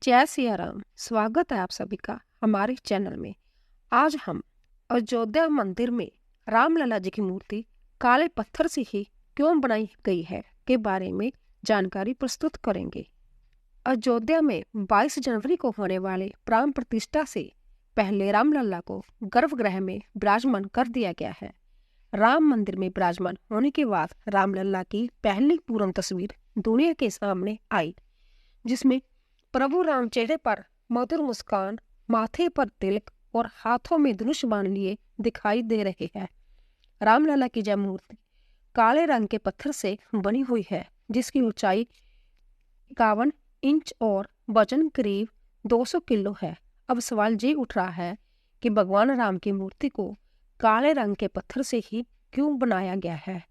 जय सिया राम। स्वागत है आप सभी का हमारे चैनल में। आज हम अयोध्या मंदिर में रामलला जी की मूर्ति काले पत्थर से ही क्यों बनाई गई है के बारे में जानकारी प्रस्तुत करेंगे। अयोध्या में 22 जनवरी को होने वाले प्राण प्रतिष्ठा से पहले रामलला को गर्भगृह में विराजमान कर दिया गया है। राम मंदिर में विराजमान होने के बाद रामलला की पहली पूर्ण तस्वीर दुनिया के सामने आई, जिसमें प्रभु राम चेहरे पर मधुर मुस्कान, माथे पर तिलक और हाथों में धनुष बाण लिए दिखाई दे रहे हैं। रामलला की यह मूर्ति काले रंग के पत्थर से बनी हुई है, जिसकी ऊंचाई 51 इंच और वजन करीब 200 किलो है। अब सवाल ये उठ रहा है कि भगवान राम की मूर्ति को काले रंग के पत्थर से ही क्यों बनाया गया है।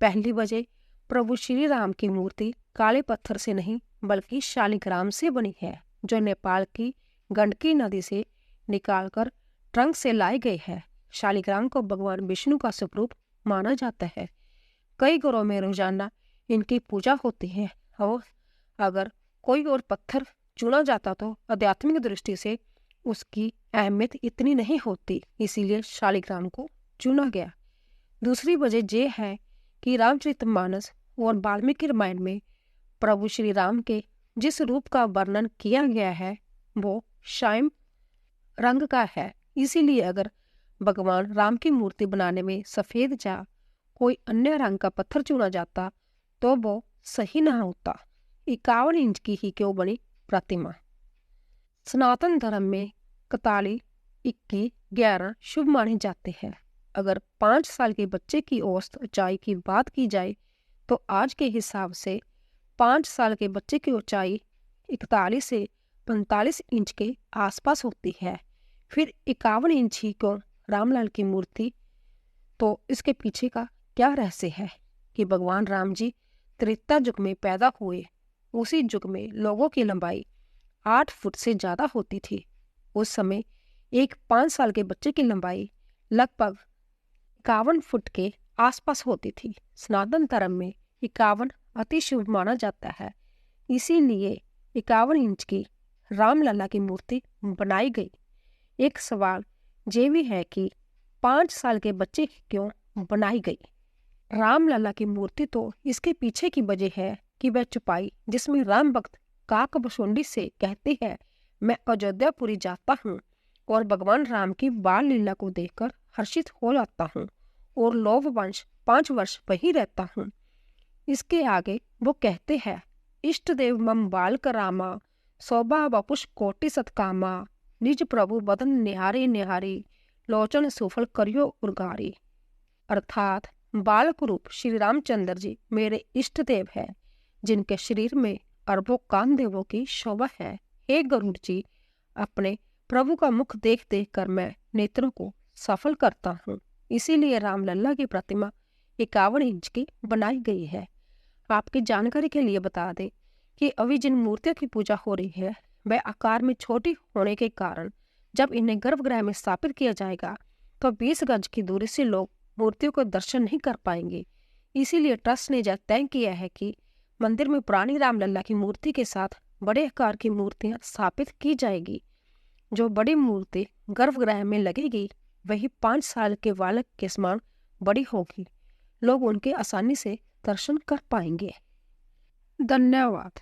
पहली वजह, प्रभु श्री राम की मूर्ति काले पत्थर से नहीं बल्कि शालिग्राम से बनी है, जो नेपाल की गंडकी नदी से निकालकर ट्रंक से लाई गई है। शालिग्राम को भगवान विष्णु का स्वरूप माना जाता है। कई घरों में रोजाना इनकी पूजा होती है और अगर कोई और पत्थर चुना जाता तो आध्यात्मिक दृष्टि से उसकी अहमियत इतनी नहीं होती, इसीलिए शालिग्राम को चुना गया। दूसरी वजह यह है कि रामचरितमानस और वाल्मीकि रामायण में प्रभु श्री राम के जिस रूप का वर्णन किया गया है वो श्याम रंग का है। इसीलिए अगर भगवान राम की मूर्ति बनाने में सफेद या कोई अन्य रंग का पत्थर चुना जाता तो वो सही ना होता। 51 इंच की ही क्यों बनी प्रतिमा। सनातन धर्म में 41, 21, 11 शुभ माने जाते हैं। अगर 5 साल के बच्चे की औसत ऊंचाई की बात की जाए तो आज के हिसाब से 5 साल के बच्चे की ऊंचाई 41 से 45 इंच के आसपास होती है। फिर 51 इंच ही क्यों रामलाल की मूर्ति? तो इसके पीछे का क्या रहस्य है कि भगवान राम जी त्रेता युग में पैदा हुए। उसी युग में लोगों की लंबाई 8 फुट से ज्यादा होती थी। उस समय एक 5 साल के बच्चे की लंबाई लगभग 51 फुट के आसपास होती थी। सनातन धर्म में 51 अति शुभ माना जाता है, इसीलिए 51 इंच की रामलला की मूर्ति बनाई गई। एक सवाल ये भी है कि 5 साल के बच्चे की क्यों बनाई गई। रामलला की मूर्ति तो इसके पीछे की वजह है कि वह चुपाई जिसमें राम भक्त काकभुशुंडी से कहते हैं, मैं अयोध्यापुरी जाता हूँ और भगवान राम की बाल लीला को देखकर हर्षित हो जाता हूँ और लोभवंश 5 वर्ष वही रहता हूँ। इसके आगे वो कहते हैं, इष्ट देव मम बालक रामा, शोभा वपुष कोटि सतकामा, निज प्रभु बदन निहारी निहारी, लोचन सुफल करियो उर्गारी। अर्थात बालक रूप श्री रामचंद्र जी मेरे इष्ट देव है, जिनके शरीर में अरबों कामदेवों की शोभा है। हे गरुड़ जी, अपने प्रभु का मुख देख देख कर मैं नेत्रों को सफल करता हूँ। इसीलिए रामलला की प्रतिमा 51 इंच की बनाई गई है। आपकी जानकारी के लिए बता दें कि अभी जिन मूर्तियों की पूजा हो रही है वह आकार में छोटी होने के कारण जब इन्हें गर्भगृह में स्थापित किया जाएगा तो 20 गज की दूरी से लोग मूर्तियों को दर्शन नहीं कर पाएंगे। इसीलिए ट्रस्ट ने यह तय किया है कि मंदिर में पुरानी रामलला की मूर्ति के साथ बड़े आकार की मूर्तियां स्थापित की जाएगी। जो बड़ी मूर्ति गर्भगृह में लगेगी वही 5 साल के बालक के समान बड़ी होगी। लोग उनके आसानी से दर्शन कर पाएंगे। धन्यवाद।